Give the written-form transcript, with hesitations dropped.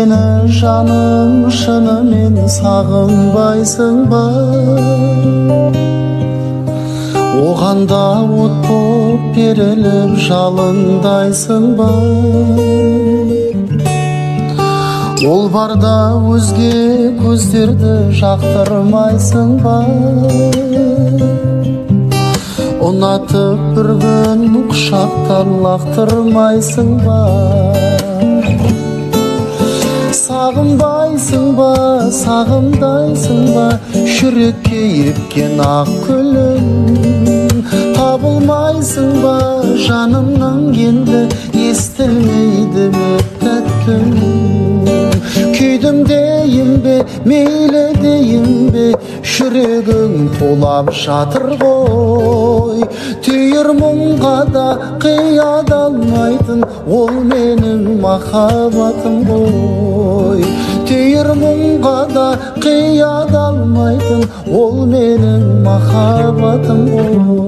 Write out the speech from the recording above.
meni жаным шынымен сағынбайсың ба? Оған да от боп беріліп жалындайсың ба? Ол барда өзге көздерді жақтырмайсың ба? Ұнатып бір күн құшақтан лақтырмайсың ба? Сағынбайсың ба, сағындайсың ба? Жүрекке епкен ақ гүлім. Табылмайсың ба жанымның енді естілмейді ме тәттім? Күйдім дейін бе, мейлі дейін бе, жүрегің тулап жатыр ғой. Түйір мұңға да қиядалмайтын, ол менің махаббатым ғой. Түйір мұңға да қиядалмайтын, ол менің махаббатым ғой.